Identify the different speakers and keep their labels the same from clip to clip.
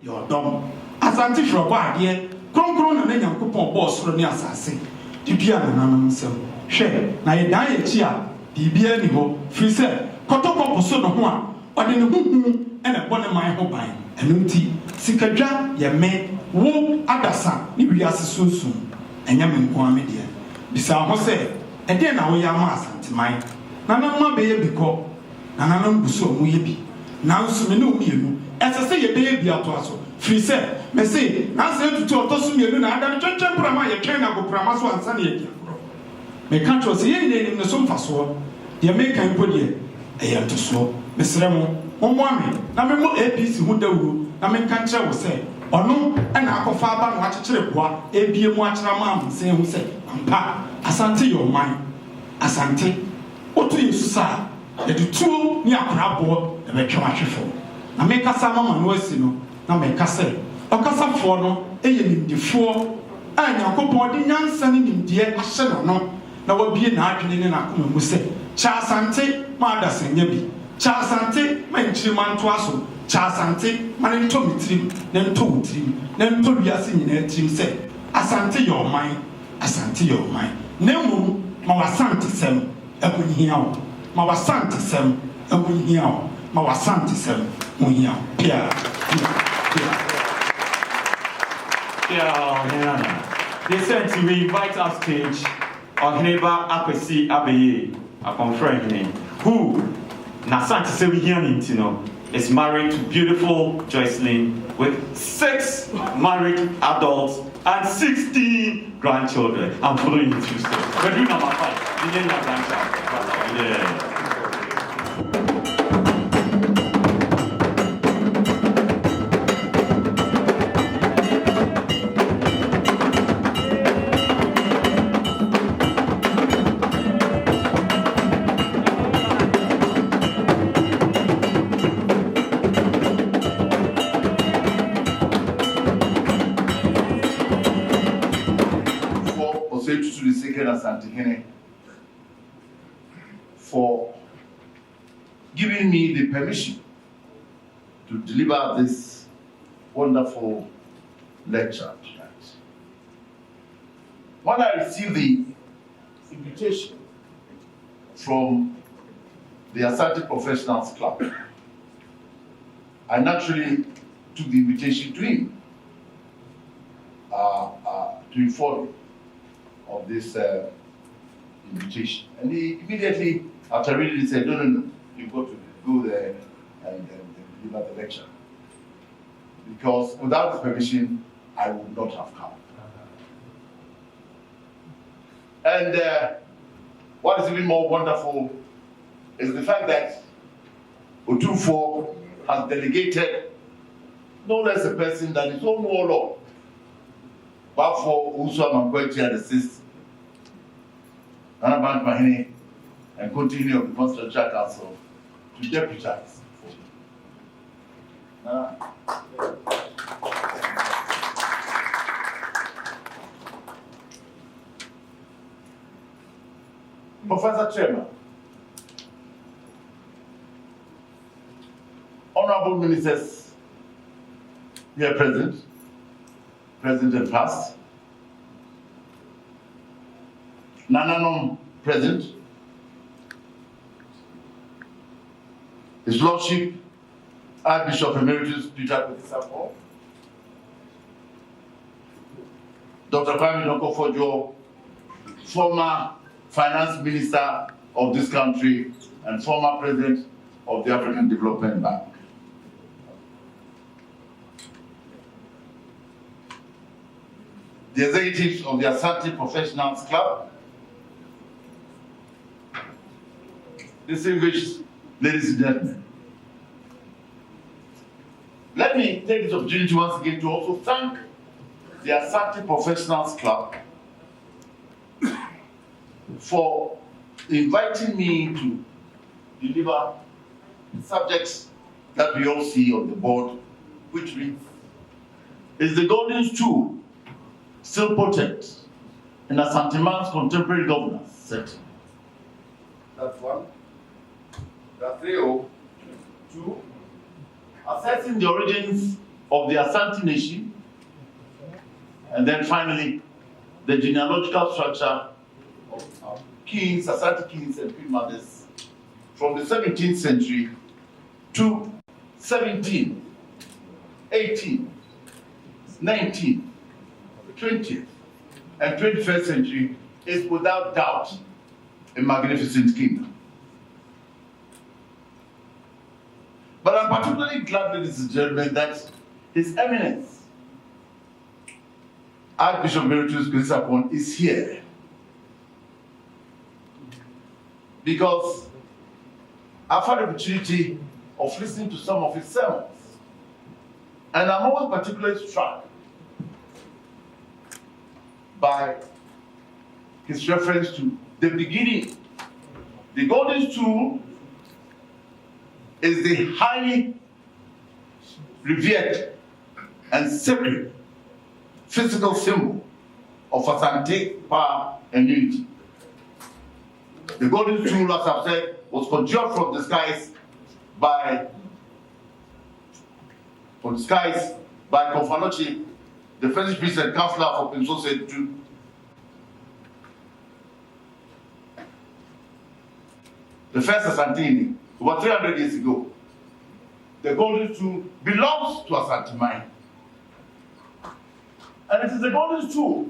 Speaker 1: your dom. Asante for a body, Concron and Yankupon boss from the assassin. Dibia and Anamsel. Share, na ye die chia, Dibia Niho, Frise, Kotopo Poso no one, or in the moon and a one of my hobby. And unti, Sikaja, ye may, wo Adasa, Nibias soon, and Yamin Quamidia. Bisa Jose, and then our Yamas and mine. Nana be because Nana Buso Muyebi. Now, so me know me, as I say, a baby out to us. Free said, me say, now say to Tossum, you know, and I'm trying to Prama, you can't go Pramaso and Sunny. Me can't was here in the sofa so. The American body, I am to so. Miss Remo, one woman, now me more APC who do, I mean, can't tell say, or no, and I go far back watch a trip, what APM watch Ramam, say who said, Pa, Asante your mind, Asante, what do you say? The two near Crabo, the Mechamatry for. I make a salmon was, you know, now make a say, or Casa for no, in the four, and your company, young son in dear Ashan, no, now will be an argument in a common who say, Chasante, Madas and Yabi, Chasante, Manchiman Twasso, Chasante, Manitomitrim, then two trim, then Tobiasin in a trim say, Asante your mind, Asante your mind. Nemo, Mawasante Sem, Ebony here. Mawasante Sem, Ebony here. Mawasante Sem, Munia, Pierre.
Speaker 2: Listen, we invite on stage our neighbor Apesi Abeye, a confront who Nasante Sevihian is married to beautiful Joycelyn with 6 married adults and 16 grandchildren. I'm following his footsteps. We're doing number 5. You name your grandchild. Yeah.
Speaker 3: Asante for giving me the permission to deliver this wonderful lecture tonight. When I received the invitation from the Ashanti Professionals Club, I naturally took the invitation to him to inform him of this invitation. And he immediately, after reading it, said, no, you've got to go there and deliver the lecture. Because without his permission, I would not have come. And what is even more wonderful is the fact that Otufo has delegated no less a person than his own warlord, but for Uswa Mankwechi and the sis, Anabank Mahine, and continue of the Constitutional Council to deputize for him. Professor Chairman, honorable ministers here present and past, Nananom present, His Lordship Archbishop Emeritus Peter Kwesi, Dr. Kwame Nkrumah, former Finance Minister of this country and former President of the African Development Bank. The executives of the Ashanti Professionals Club, distinguished ladies and gentlemen. Let me take this opportunity once again to also thank the Ashanti Professionals Club for inviting me to deliver subjects that we all see on the board, which reads, is the golden stool still potent in Ashanti-man's contemporary governance setting? That's one. That's 3. 2, assessing the origins of the Ashanti nation, and then finally the genealogical structure of kings, Ashanti kings and queen mothers from the 17th century to 17, 18, 19, 20th, and 21st century is without doubt a magnificent kingdom. But I'm particularly glad, ladies and gentlemen, that His Eminence, Archbishop Emeritus Grisapon, is here. Because I've had the opportunity of listening to some of his sermons. And I'm always particularly struck by his reference to the beginning. The golden stool is the highly revered and sacred physical symbol of Ashanti power and unity. The golden stool, as I've said, was conjured from the skies by Konfanochi, the French priest and counselor for Pinso said to the first Asantini, about 300 years ago. The golden stool belongs to Ashanti mine. And it is the golden stool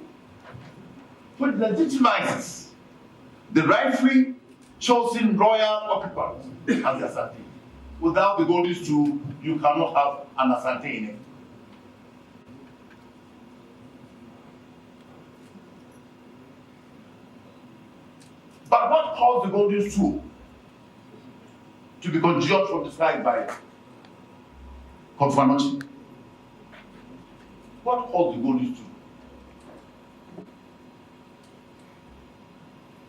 Speaker 3: which legitimizes the rightfully chosen royal occupant as the Ashanti. Without the golden stool, you cannot have an Ashanti in it. But what caused the golden stool to be conjured from the sky by Konfanochi? What caused the golden stool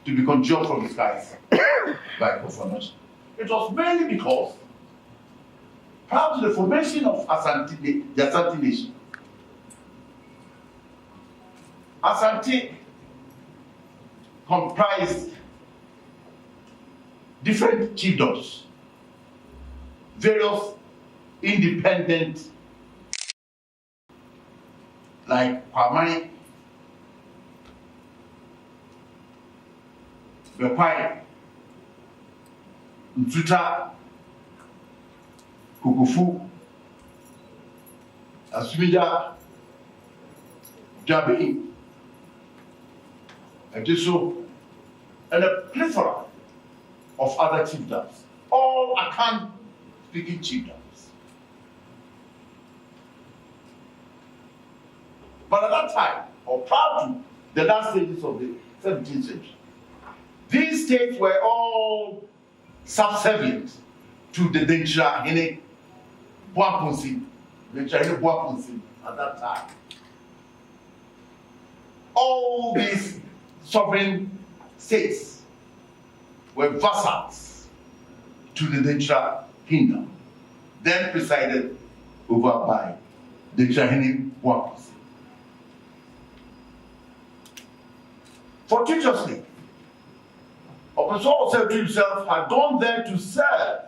Speaker 3: to be conjured from the skies by Konfanochi? It was mainly because prior to the formation of Ashanti, the Ashanti nation, Ashanti comprised different chiefdoms, various independent, like Pamai, Bekwai, Ntuta, Kukufu, Asumija, Jabi, Ejiso, and a plethora of other chiefdoms, all Akan-speaking chiefdoms. But at that time, or prior to the last stages of the 17th century, these states were all subservient to the Denchira Hene Buapunsi, at that time. All these sovereign states were vassals to the Denchira kingdom, then presided over by Denchira Hene Buapunsi. Fortuitously, Opeso said to himself, had gone there to serve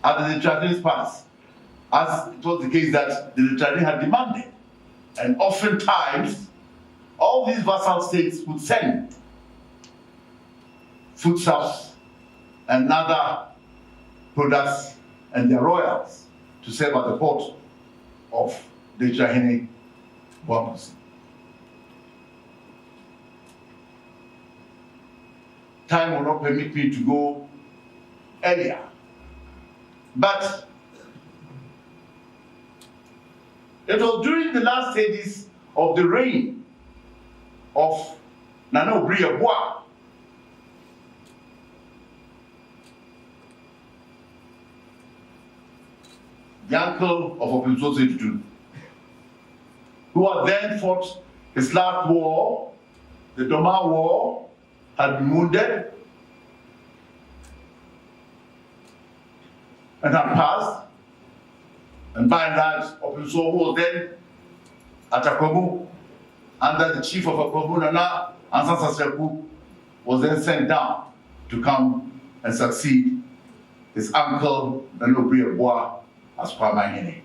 Speaker 3: at the Denchira's palace, as it was the case that the Denchira had demanded. And oftentimes, all these vassal states would send foodstuffs and other products and their royals to serve at the court of Denchira Hene Buapunsi. Time will not permit me to go earlier. But it was during the last stages of the reign of Nana Obriabwa the uncle of Openso Setutu, who had then fought his last war, the Doma War, had been wounded and had passed, and by and large, Openso, who was then at Akwamu, under the chief of Akwamu, Nana Ansan Sasyaku, was then sent down to come and succeed his uncle, Nana Obriabwa, as Kwamahene.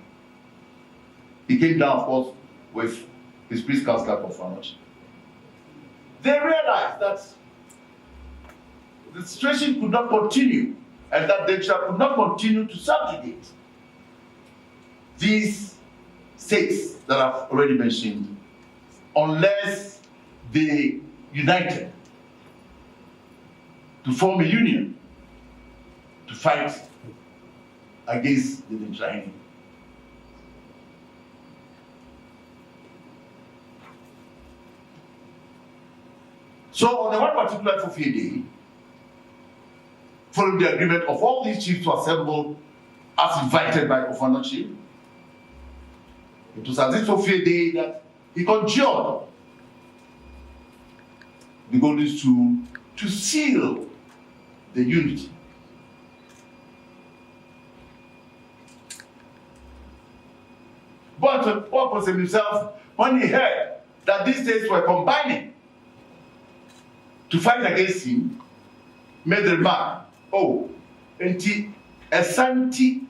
Speaker 3: He came down, of course, with his priest councillor of Fanochi. They realized that the situation could not continue and that they could not continue to subjugate these states that I've already mentioned unless they united to form a union to fight against the declining. So on the one particular Fufie day, following the agreement of all these chiefs to assemble as invited by Ofanochi, it was at this Fufie day that he conjured the Golden Stool to seal the unity. But Purpose himself, when he heard that these states were combining to fight against him, made the remark, oh, enti Ashanti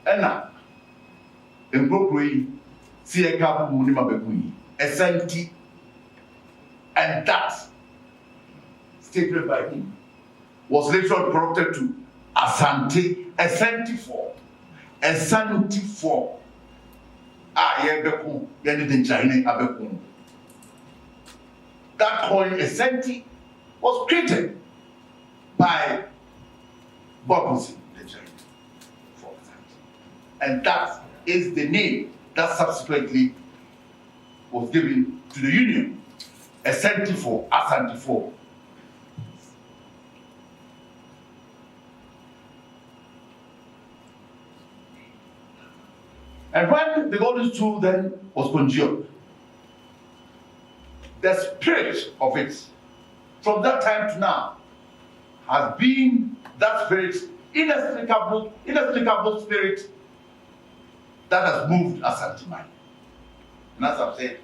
Speaker 3: ena embrokwe si eka bu ni mabekui Ashanti, and that statement by him was later corrupted to Ashanti, Ashanti for yebeku yeni de China abeku. That coin Ashanti was created by Bob the Giant, for example. And that is the name that subsequently was given to the Union, Ashanti for. And when the Golden Stool then was conjured, the spirit of it, from that time to now, has been that spirit, inexplicable spirit that has moved Ashanti mind. And as I've said,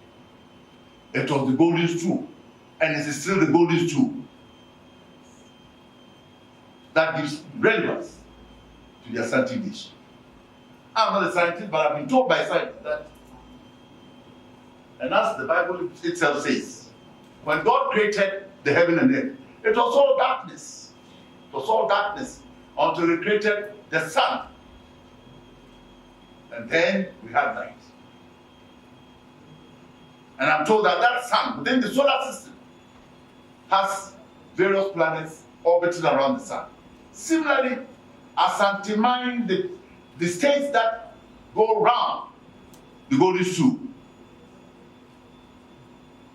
Speaker 3: it was the Golden Stool, and it is still the Golden Stool that gives relevance to the Ashanti dish. I'm not a scientist, but I've been told by scientists that, and as the Bible itself says, when God created the heaven and earth, it was all darkness. It was all darkness until He created the sun. And then we had light. And I'm told that that sun within the solar system has various planets orbiting around the sun. Similarly, Ashanti mind the states that go round the Golden Stool.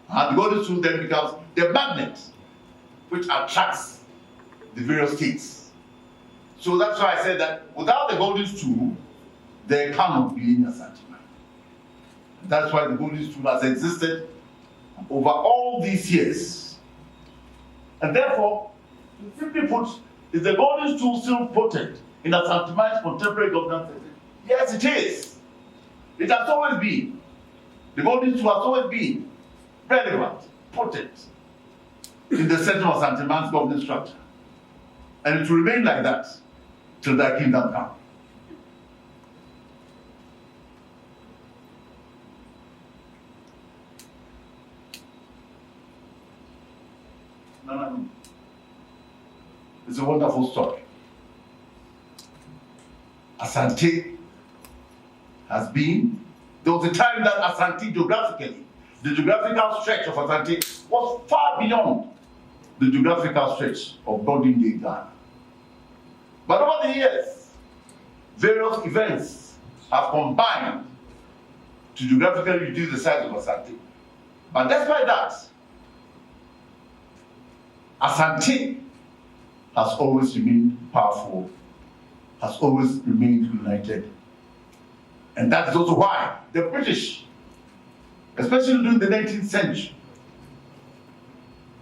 Speaker 3: And the Golden Stool then becomes the magnet which attracts the various states. So that's why I said that without the Golden Stool, there cannot be any Ashanti mind. That's why the Golden Stool has existed over all these years. And therefore, simply put, is the Golden Stool still potent in Ashanti mind's contemporary governance? Yes, it is. It has always been. The Golden Stool has always been relevant, potent in the center of Ashanti mind's governance structure. And it will remain like that till that kingdom comes. No. It's a wonderful story. Ashanti has been, there was a time that Ashanti geographically, the geographical stretch of Ashanti was far beyond the geographical stretch of modern day Ghana. But over the years, various events have combined to geographically reduce the size of Ashanti. But despite that, Ashanti has always remained powerful, has always remained united. And that is also why the British, especially during the 19th century,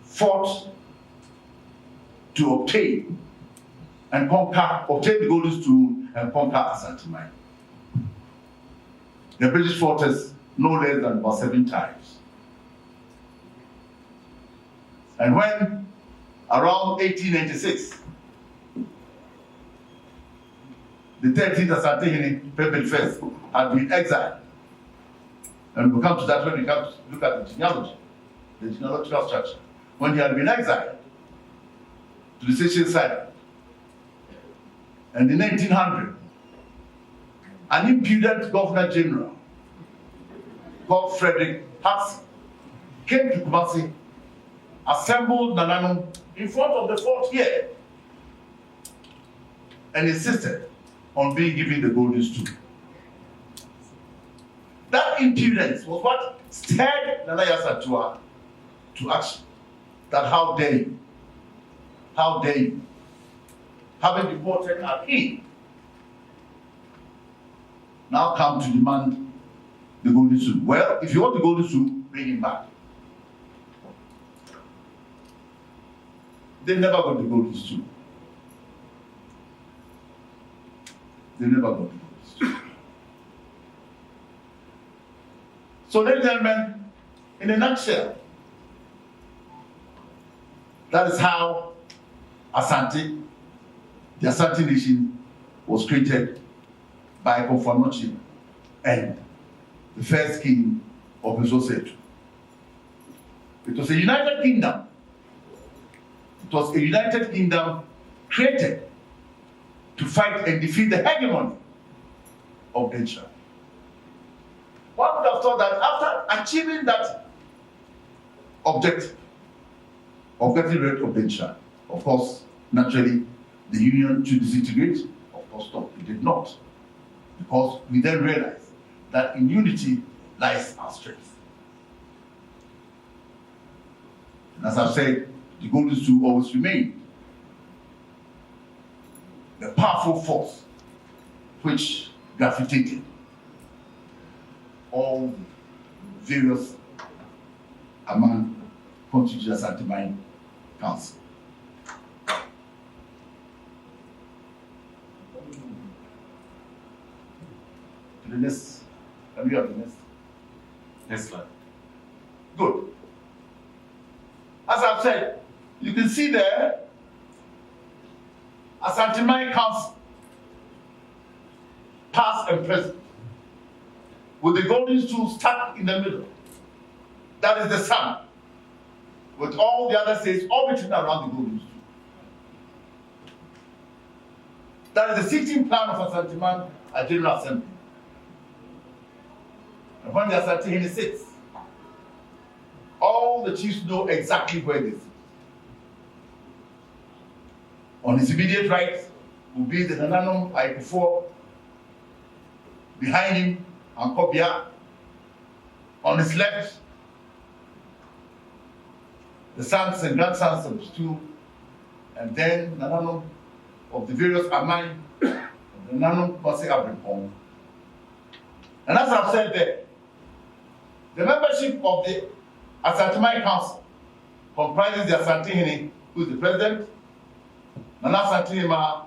Speaker 3: fought to obtain the Golden Stool and conquer Ashanti mind. The British fought us no less than about 7 times. And when around 1896, the 13th Ashanti February 1st, had been exiled. And we'll come to that when we come to look at the genealogy, the genealogical structure. When he had been exiled to the Seychelles side, and in 1900, an impudent governor general called Frederick Hudson came to Kumasi, assembled Nananum in front of the fort here, and insisted on being given the golden stool. That impudence was what stirred Nana Yasatua to action. That how dare you, having deported our king, now come to demand the golden stool. Well, if you want the golden stool, bring him back. They never got the golden stool. They never got the golden stool. So, ladies and gentlemen, in a nutshell, that is how Ashanti, the Ashanti nation, was created by Konfanochi and the first king of Misosetu. It was a united kingdom. It was a united kingdom created to fight and defeat the hegemony of Densha. One would have thought that after achieving that objective of getting rid of Densha, of course, naturally, the union should disintegrate. Of course, no, it did not. Because we then realized that in unity lies our strength. And as I've said, the golden stool always remained the powerful force which gravitated all the various among constituted Ashanti Council. To the next, can we have the next?
Speaker 2: Next slide.
Speaker 3: Good. As I've said, you can see there, Ashanti Council, past and present, with the golden stool stuck in the middle. That is the sun, with all the other states orbiting around the golden stool. That is the sitting plan of Ashanti at General Assembly. And when the Ashanti sits, all the chiefs know exactly where they sit. On his immediate right will be the Nananum Aikufo, behind him, Ankobia. On his left, the sons and grandsons of the stool, and then Nananum of the various Amai, the Nananum Kwasi Abripong. And as I've said there, the membership of the Ashanti Council comprises the Ashanti, who is the president, Nana Ashanti Ma,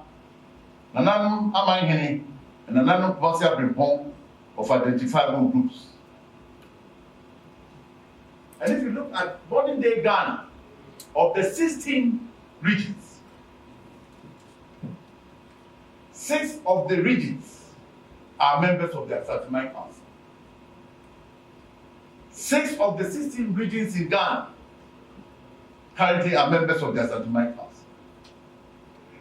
Speaker 3: Nananum Amai, and Nananum Kwasi Abripong of identifiable groups. And if you look at modern day Ghana, of the 16 regions, 6 of the regions are members of the Ashanti Council. 6 of the 16 regions in Ghana currently are members of the Ashanti Council.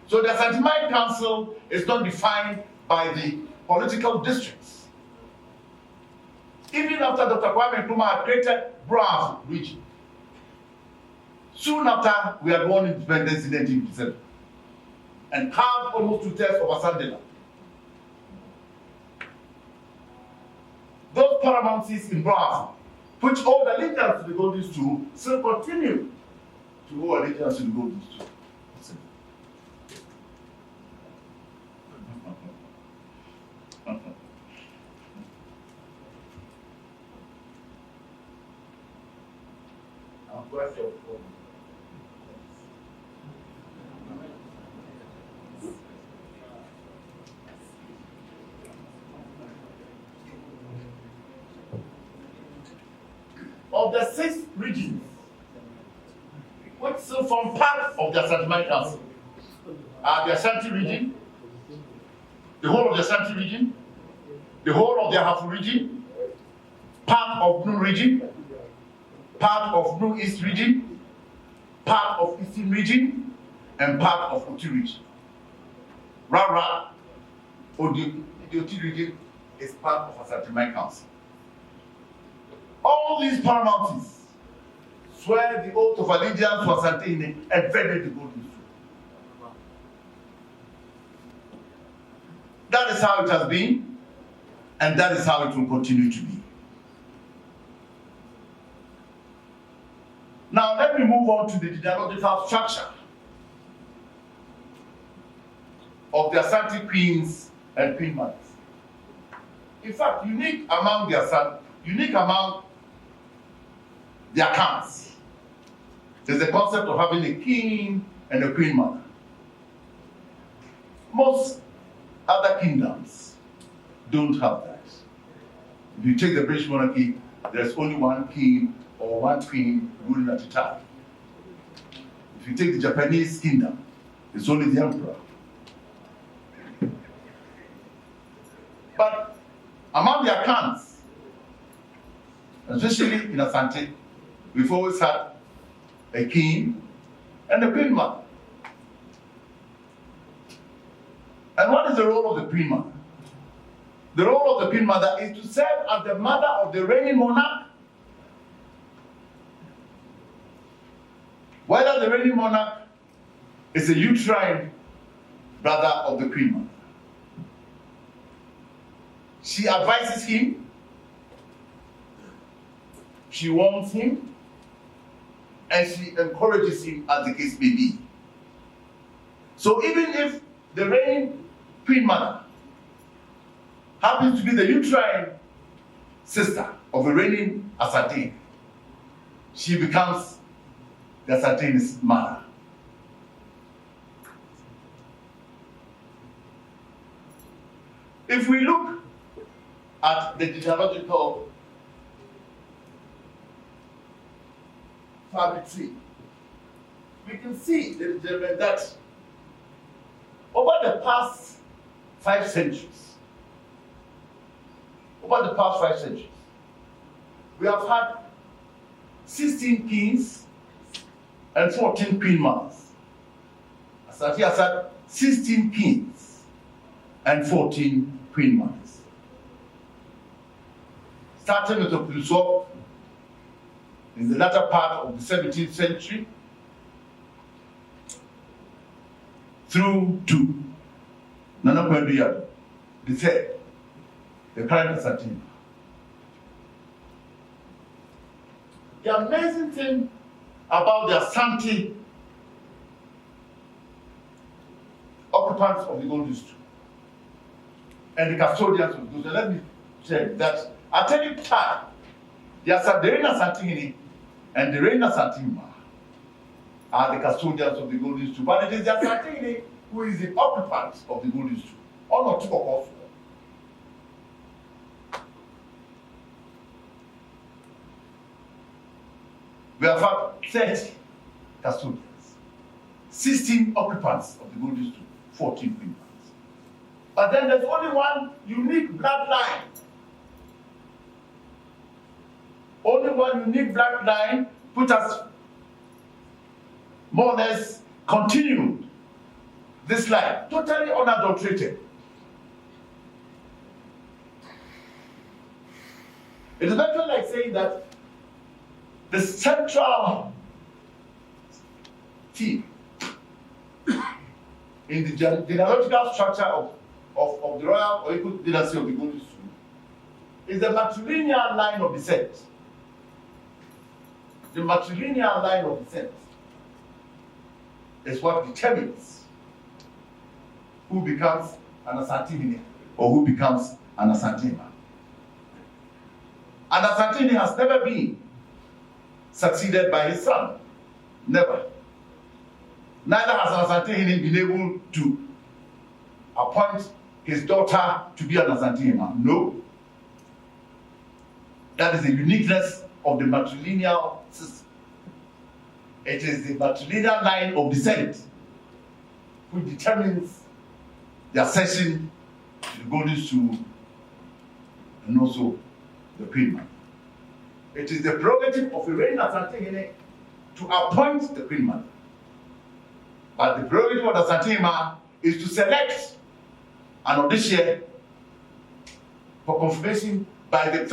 Speaker 3: So the Ashanti Council is not defined by the political districts. Even after Dr. Kwame Nkrumah had created Browns region, soon after we had won independence in 1957 and carved almost 2/3 of Asandela. Those paramountcies in Browns, which owed allegiance to the golden stool, still continue to owe allegiance to the golden stool. Of the 6 regions, which still form part of the Ashanti Council, are the Ashanti region, the whole of the Ashanti region, the whole of the Ahafo region, part of Blue region, part of Blue East region, part of Eastern region, and part of Oti region. Rara, or the Oti region is part of Ashanti Council. All these paramounties swear the oath of allegiance to Ashanti and vetted the golden stool. That is how it has been, and that is how it will continue to be. Now let me move on to the genealogical structure of the Ashanti queens and queen mothers. In fact, unique among the accounts is the concept of having a king and a queen mother. Most other kingdoms don't have that. If you take the British monarchy, there's only one king or one queen ruling at a time. If you take the Japanese kingdom, it's only the emperor. But among the accounts, especially in Ashanti, we've always had a king and a queen mother. And what is the role of the queen mother? The role of the queen mother is to serve as the mother of the reigning monarch, whether the reigning monarch is a uterine brother of the queen mother. She advises him, she warns him, and she encourages him as the case may be. So even if the reigning queen mother happens to be the uterine sister of a reigning Ashanti, she becomes the Ashanti's mother. If we look at the genealogical family tree, we can see, ladies and gentlemen, that over the past 5 centuries, we have had 16 kings and 14 queen mothers. Ashanti has had 16 kings and 14 queen mothers. Starting with Opulisop in the latter part of the 17th century through to Nana Kwenduyado, the third, the current Ashanti. The amazing thing about the Ashanti occupants of the Golden Stool and the custodians of the Golden Stool, let me tell you that at any time, the reigning Ashanti and the reigning Ashanti are the custodians of the Golden Stool, but it is the Ashanti who is the occupant of the Golden Stool. Or not two of us. We have had 30 custodians, 16 occupants of the Golden Stool, 14 queen mothers. But then there's only one unique bloodline. Only one unique bloodline which has more or less continued this line, totally unadulterated. It is better like saying that the central theme in the genealogical structure of the royal or equal dynasty of the Golden Stool is the matrilineal line of descent. The matrilineal line of descent is what determines who becomes an Asantini or who becomes an Asantima. An Asantini has never been succeeded by his son. Never. Neither has an Asantini been able to appoint his daughter to be an Asantima. No. That is the uniqueness of the matrilineal system. It is the matrilineal line of descent which determines the accession the golden stool, and also the Queen Mother. It is the prerogative of a reigning Asante to appoint the Queen Mother. But the prerogative of the Asante is to select an audition for confirmation by the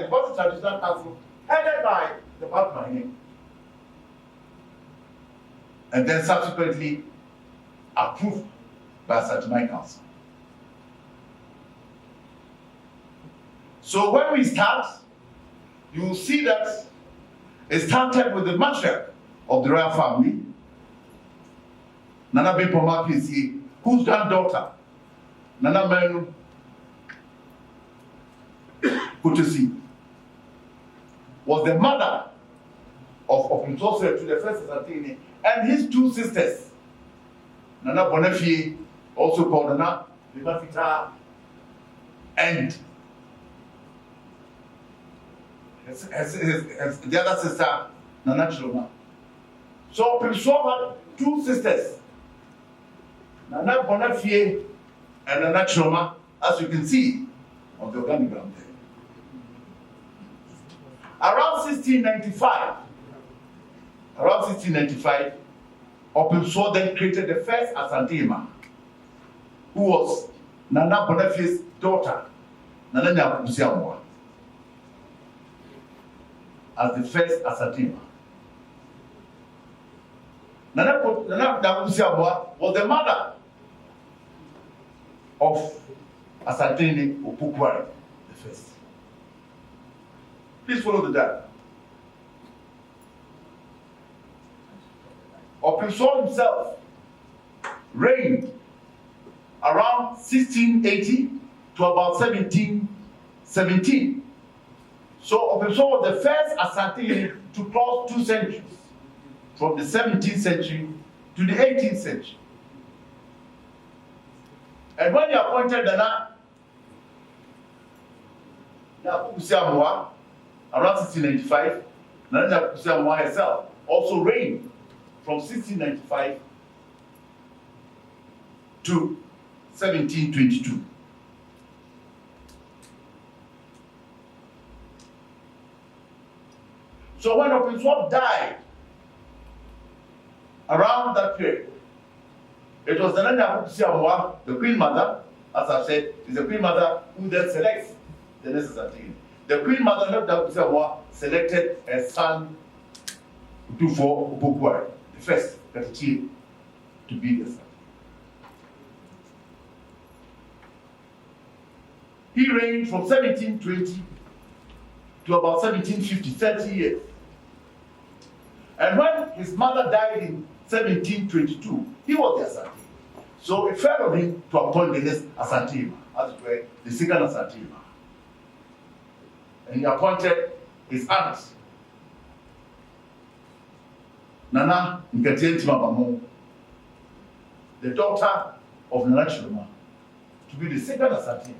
Speaker 3: Court Traditional Council, headed by the Patman, and then subsequently approved by Asante Council. So when we start, you will see that it started with the matriarch of the royal family, Nana Bempoma PC, whose granddaughter, Nana Menu Kutesi, was the mother of Mtose to the first Asante, and his two sisters, Nana Bonafie, also called Nana Bimafita, and the other sister, Nana Chiloma. So Pimswa had two sisters, Nana Bonafie and Nana Chiloma, as you can see on the organigram there. Around 1695, Opimswa then created the first Asante, who was Nana Bonafie's daughter, Nana Nyakusiamwa, as the first Asante. Nana Nyakusiamwa was the mother of Asante Opukwari, the first. Please follow the diagram. Opimswa himself reigned around 1680 to about 1717. So Opimswa was the first Asante to cross 2 centuries, from the 17th century to the 18th century. And when he appointed Nana Nyakusiamwa around 1695, Nana Nyakusiamwa herself also reigned from 1695 to 1722. So when Opimswa died around that period, it was Nana Nyakusiamwa, the Queen Mother, as I said, is the Queen Mother who then selects the next Asante. The Queen Mother, Nana Nyakusiamwa, selected her son Utufo Opokuai, the first Katichi, to be the son. He reigned from 1720 to about 1750, 30 years. And when his mother died in 1722, he was the Asante. So it fell on him to appoint the next Asante, as it were, the second Asante. And he appointed his aunt, Nana Nketienti Mabamo, the daughter of Nana Chiloma, to be the second Asante.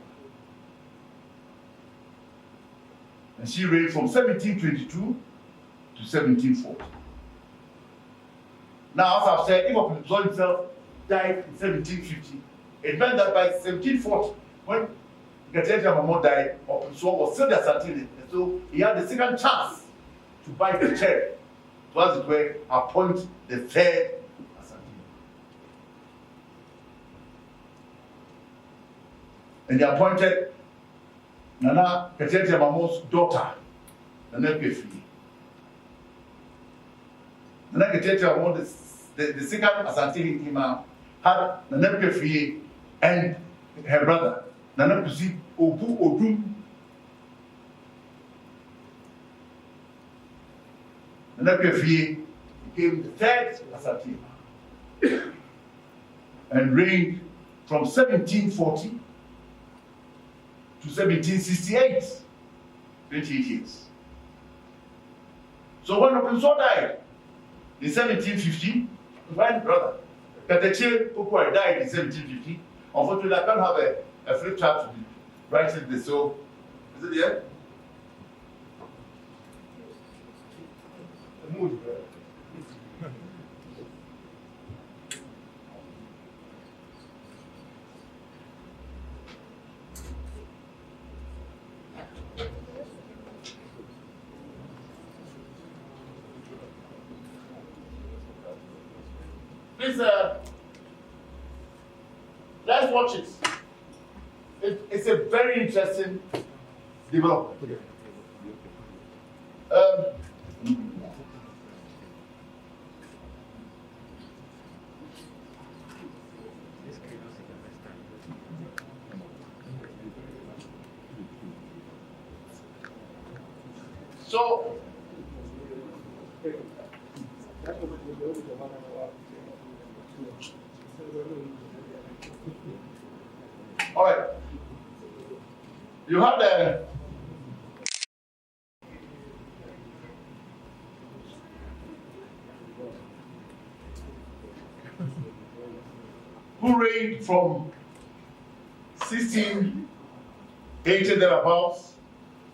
Speaker 3: And she reigned from 1722 to 1740. Now, as I've said, if Opimswa himself died in 1750, it meant that by 1740, when Nketienti Mabamo died, Opimswa was still the Asante, and so he had the second chance to bite the cherry, to, as it were, appoint the third Asante. And he appointed Nana Nketienti Mabamo's daughter, Nana Pefri. Nana Nketienti Mabamo, the second Asante Hima, had Nana Pefri and her brother, Nana Kusi Obu Odum. Nana Pefri became the third Asante and reigned from 1740 to 1768, 28 years. So when Opimswa died in 1750, my brother, Katache Pokwai died in 1750. Unfortunately, I can't have a flip chart to be writing this, so is it there? please, let's watch it. It's a very interesting development. So, all right, you have the who reigned from 1680 thereabouts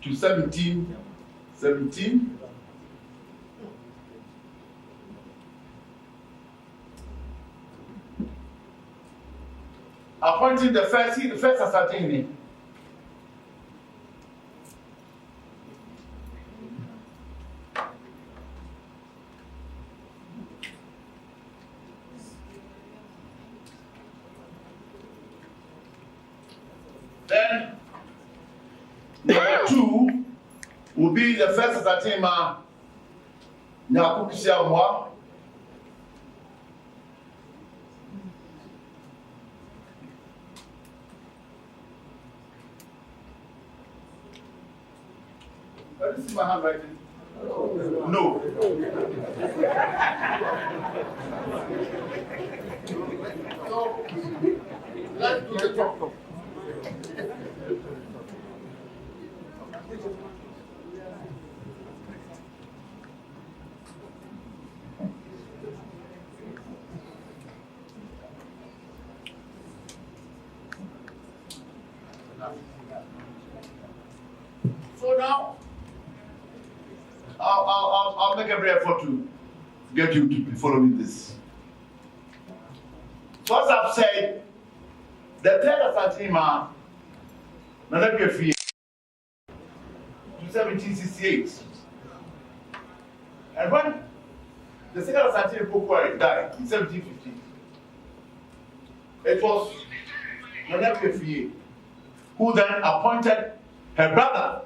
Speaker 3: to 1717. Appointing the first Ashanti. Then number 2 will be the first Ashanti Nyakukisiamwa. Can you see my handwriting? No. So let's do the top. So now, I'll make every effort to get you to be following this. So as I've said, the third Ashanti man, Nana Free, to 1768. And when the second Ashanti Pokwari died in 1750, it was Nana Free who then appointed her brother,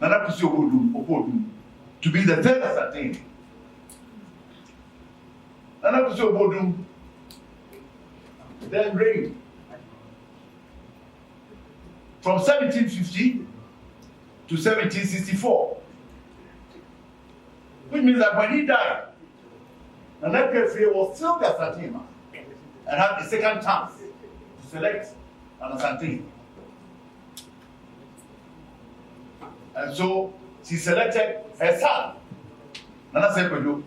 Speaker 3: Nana Opodum, to be the third Ashanti. Nana Opodum then reigned from 1750 to 1764. Which means that when he died, Nana Free was still the Ashanti and had a second chance to select an Ashanti. And so she selected her son, Nana Sekwedo,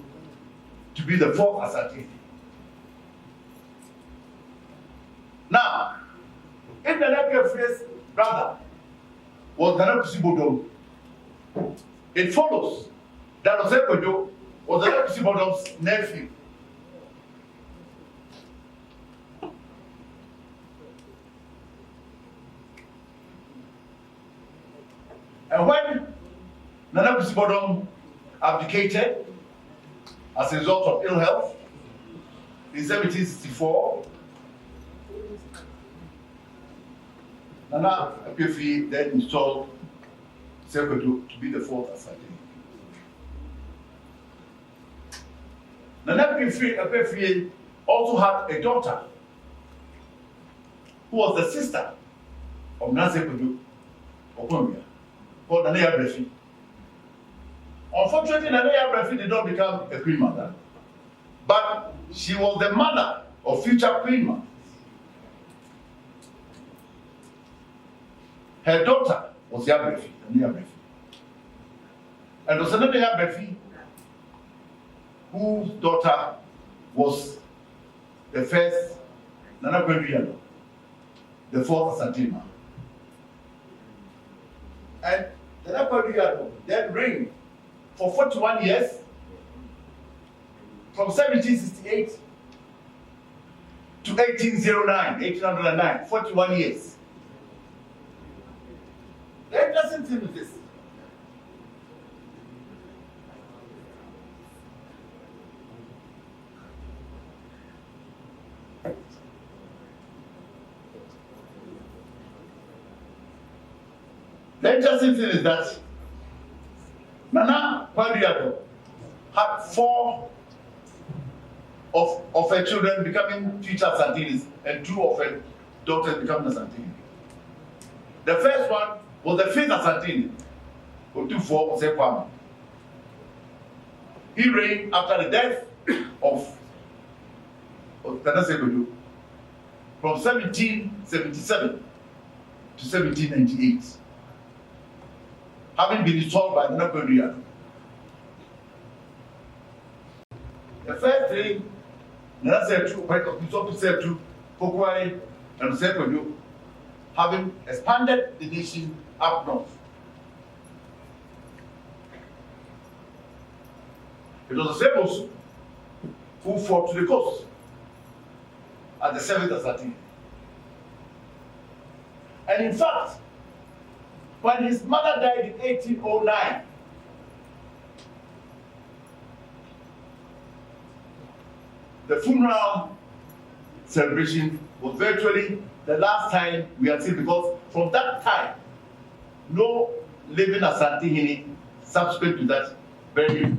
Speaker 3: to be the fourth Ashanti. Now, if Nana Free's brother was Nana Kusibodom, it follows that Sekwedo was Nana Kusibodom's nephew. And when Nana Kusibodom abdicated as a result of ill health in 1764, Nana Akpefi then installed Sekwedo to be the fourth Ashanti. Nana Akpefi also had a daughter who was the sister of Nana Sekwedo Okonomia, called Nana Abrefi. Unfortunately, Nana Abrefi did not become a queen mother, but she was the mother of future queen mothers. Her daughter was Yabrefi, Nana Abrefi. And it was Nana Abrefi whose daughter was the first Nana Kwenduyalo, the fourth Ashanti. And Nana Kwenduyalo then reigned for 41 years, from 1768 to 1809, 41 years. The interesting thing is this. The interesting thing is that Nana Kwaduado had 4 of her children becoming future Asantinis and 2 of her daughters becoming Asantini. The first one was the 5th Asantini, Otufo Osekwama. He reigned after the death of Nana Sekojo from 1777 to 1798, having been installed by Nana Kwaduado. The first thing, Nana Sekojo, Pokwai, and Sekojo, having expanded the nation up north. It was the Sebos who fought to the coast at the 7th Asante. And in fact, when his mother died in 1809, the funeral celebration was virtually the last time we had seen, because from that time, no living Asante Hini subsequent to that buried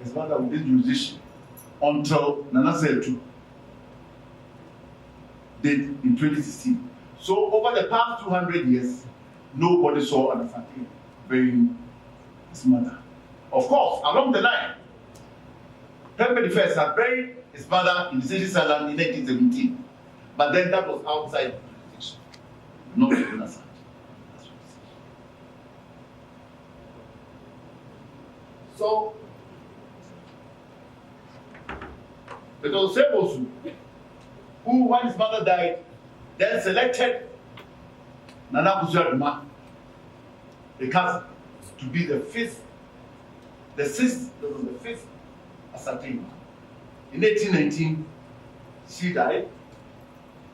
Speaker 3: his mother within jurisdiction until Nana Sekojo did in 2016. So over the past 200 years, nobody saw an Asante burying his mother. Of course, along the line, Pembe I had buried his mother in the Seychelles Island in 1917, but then that was outside jurisdiction, not within Asante. So, it was Sebosu who, when his mother died, then selected Nana Kusuaduma, the cousin, to be the 5th, the 6th, the 5th Asante. In 1819, she died,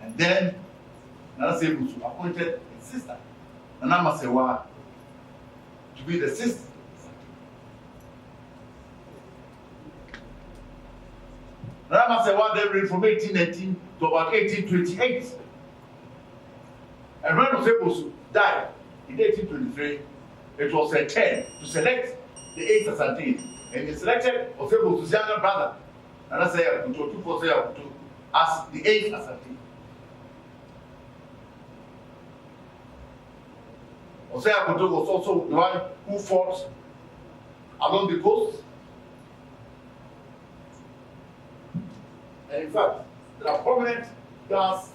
Speaker 3: and then Nana Sebusu appointed his sister, Nana Masewa, to be the 6th. Nana Masewa then reigned from 1819 to about 1828. And when Osebusu died in 1823, it was her turn to select the 8th Asante. And they selected Osebusu's younger brother, Nana Seyakuto, Tufo Seyakuto, as the 8th Asante. Oseyakuto was also the one who fought along the coast. And in fact, there are prominent guys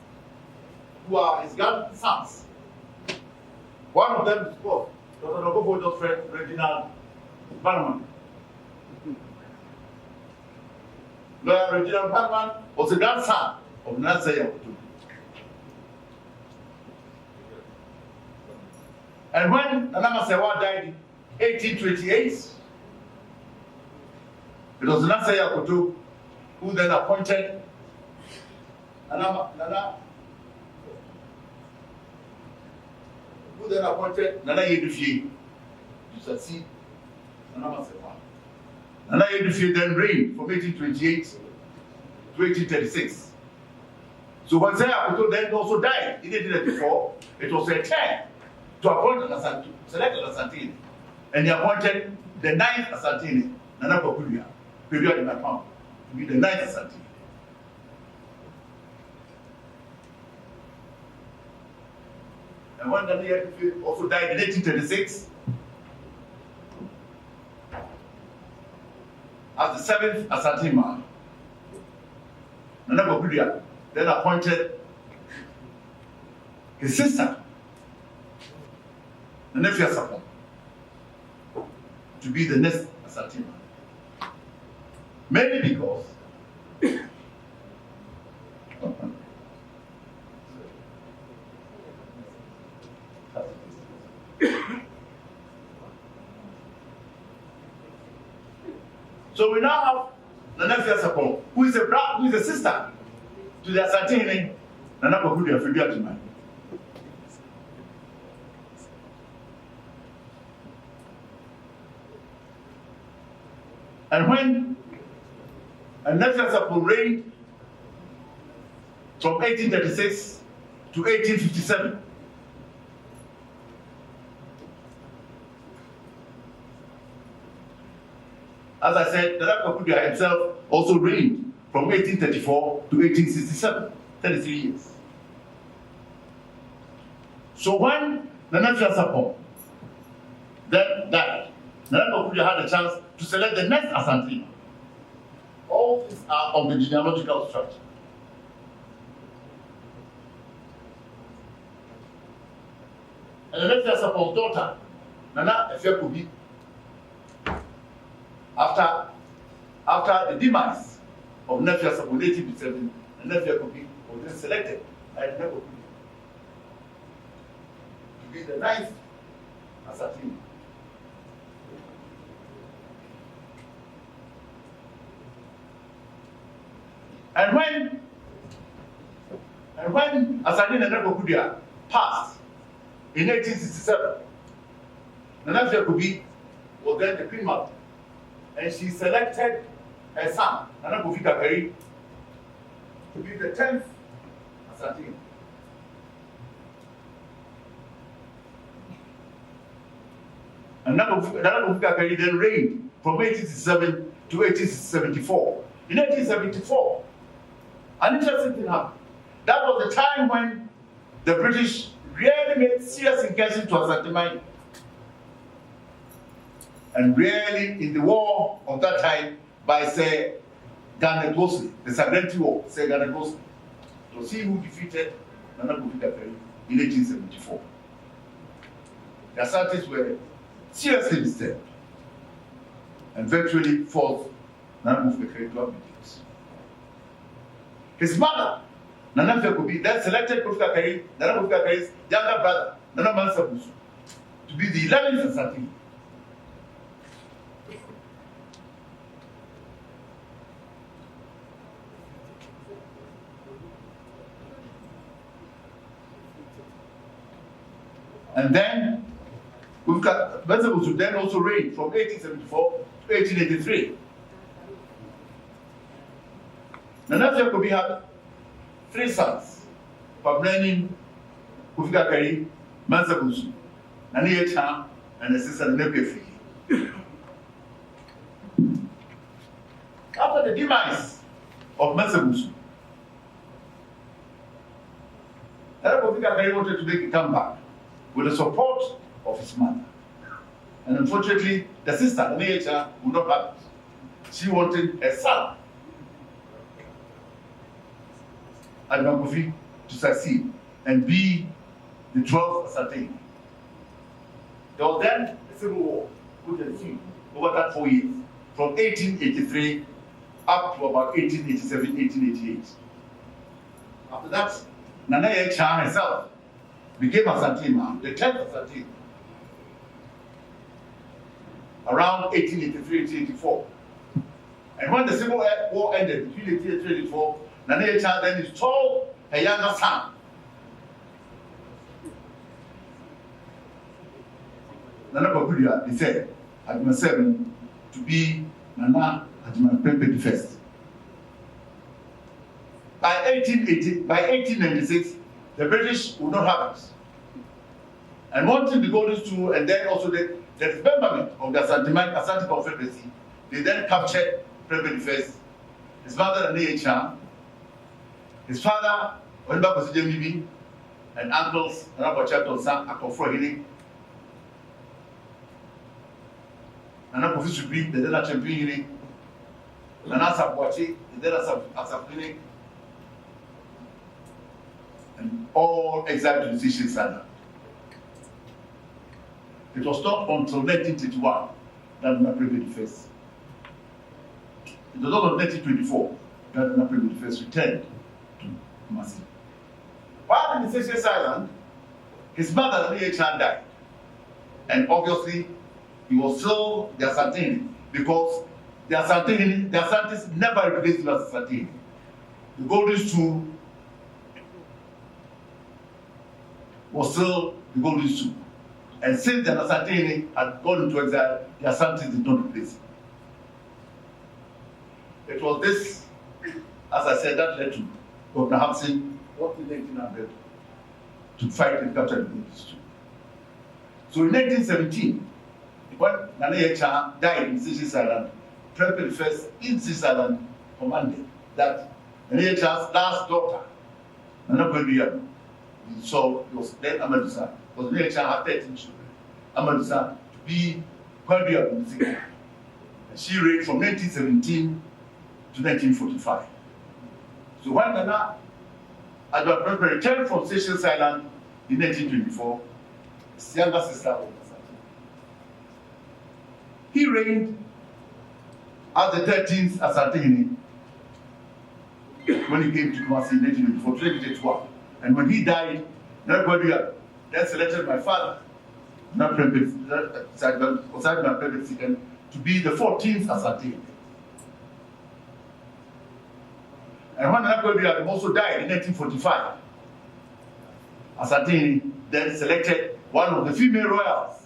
Speaker 3: who are his grandsons. One of them is called Dr. Nobobojo's friend, Reginald Bannerman. Lawyer Reginald Bannerman was the grandson of Nana Seyakuto. And when Nana Masewa died in 1828, it was Nana Seyakuto who then appointed Nana Yedufie to succeed Nana Masewa. Nana Yedufie then reigned from 1828 to 1836. So when Seyakuto then also died in 1884, it was a turn to appoint an Asante, select an Asante, and he appointed the 9th Asante, Nana Kwaduado, period in my town, to be the 9th Asante. And when Nana Yedufie also died in 1836, as the 7th Asante man, Nana Kwaduado then appointed his sister, Nana Fiasapon, to be the next Asante man. Mainly because so we now have Nana Fiasapon, who is a sister to the Asante Nana Kwaduado. And when Nana reigned from 1836 to 1857, As I said, Nana Akufo-Addo himself also reigned from 1834 to 1867, 33 years. So when Nana Akufo-Addo then died, Nana Akufo-Addo had a chance to select the next Ashanti. All these are of the genealogical structure. And the next Akufo-Addo's daughter, Nana Efekobi, after the demise of Nefia Sapo in 1857, Nefia Kobi was then selected by Nefia Kobi to be the ninth Ashanti. And when Ashanti Nana Akufo-Addo passed in 1867, Nefia Kobi was then the Queen Mother. And she selected her son, Nana Kofi Kakari, to be the 10th Ashanti. And Nana Kofi Kakari then reigned from 1867 to 1874. In 1874, an interesting thing happened. That was the time when the British really made serious incursion to Ashanti mine. And really, in the war of that time, by Sir Garnet Wolseley, the Sagrenti War, Sir Garnet Wolseley, it was he who defeated Nana Kofi Kakari in 1874. The Ashantis were seriously disturbed and virtually forced Nana Kofi Kakari to abdicate. His mother, Nana Kofi, then selected Kofi Kakari, Nana Kofi Kakari's younger brother, Nana Mansa Busu, to be the 11th Ashanti. And then we've got Venables who then also reigned from 1874 to 1883. Nana Kobi had 3 sons, Pablenin, Kofi Kakari, Mansa Busu, Nani Echa, and the sister Nepefi. After the demise of Mansa Busu, Nana Kofi Kakari wanted to make a comeback with the support of his mother. And unfortunately, the sister, the Necha, would not have it. She wanted a son, Adman Kofi, to succeed and be the 12th Ashanti. There was then a civil war which ensued over that 4 years, from 1883 up to about 1887, 1888. After that, Nana Echa herself became Ashanti now, the 10th Ashanti, around 1883, 1884. And when the Civil War ended between 1883 and 1884, Nana Echa then installed her younger son, Nana Akufo-Addo, he said, Adman 7, to be Nana Adman Pepe the first. By 1896, the British would not have it. And wanting the golden stool, and then also the dismemberment of the Ashanti Confederacy, they then captured Pepe the First, his mother Nana Echa, his father Oliver Kosijemibi, and uncles Nana Bochatonsa, Akofo-Hene, Nana Kofi Supri, the Nana Champion, Nana Sapwachi, the Nana Asapine, and all exiled to the Seychelles Island. It was not until 1931 that Nana Pepe the First. It was not until 1924 that Nana Pepe the First returned to Kumasi. While in the Seychelles Island, his mother Nana Echa died, and obviously he was still the Ashanti because the Ashantis never replaced him as Ashanti. The golden stool was still the golden stool. And since the Ashanti had gone into exile, the Ashantis did not replace him. It was this, as I said, that led to Governor Hampson, what in 1900, to fight and capture the golden stool. So in 1917, when Nana Echa died in Seychelles Island, 21st in this island commanded that NHR's last daughter, Nana Kweduya, so it was then Amadusa, because NHR had 13 children. Amadusa to be Kweduya in the and she reigned from 1917 to 1945. So when Nana Adwa Prosper returned from Seychelles Island in 1924, his younger sister was Ashanti. He reigned as the 13th Ashanti when he came to Kumasi in 1924, 2021. And when he died, everybody then selected my father, to be the 14th Ashanti. And when Nakodia also died in 1945, Ashanti then selected one of the female royals,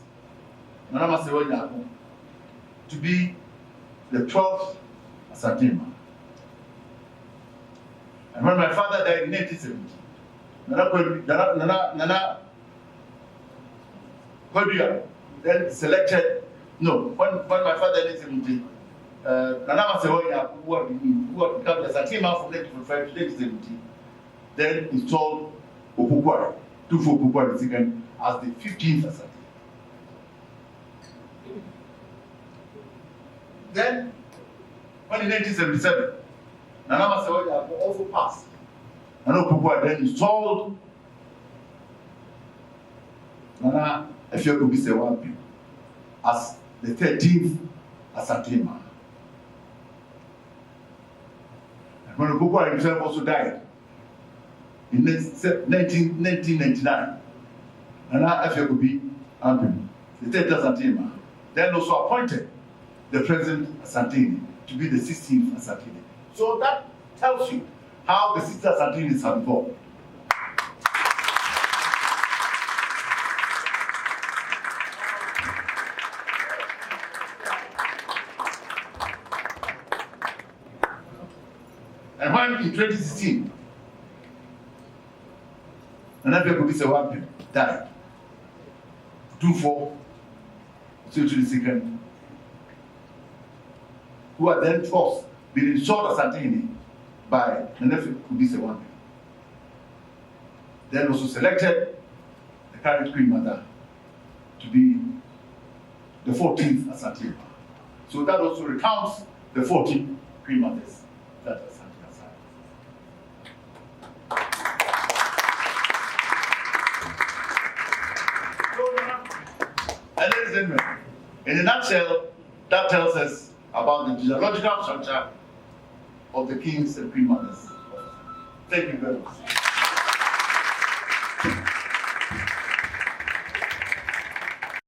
Speaker 3: Nana Masewonya, to be the 12th Ashanti. And when my father died in 1970, Nana Kweduya then selected, when my father died in 1970, Nana Masewonya, who had become the Ashanti from 1945 to 1970, then installed Opukwara, Tufo Opukwara II, as the 15th Ashanti. Then, when in 1977, Nana Masewonya also passed, and Opukwara then installed Nana Efeokubisewapi as the 13th Ashanti. And when Opukwara himself also died in 1999, Nana Efeokubi, the 13th Ashanti, then also appointed the present Ashanti to be the 16th Ashanti. So that tells you how the 16th Ashanti have evolved. And when in 2016, Nana Efeokubi died, 2-4, to the second, who are then forced been installed Ashanti by Nana Efeokubi. Then also selected the current Queen Mother to be the 14th Ashanti. So that also recounts the 14 Queen Mothers that Ashanti has had. And ladies and gentlemen, in a nutshell, that tells us about the genealogical structure of the kings and queen mothers. Thank you very much.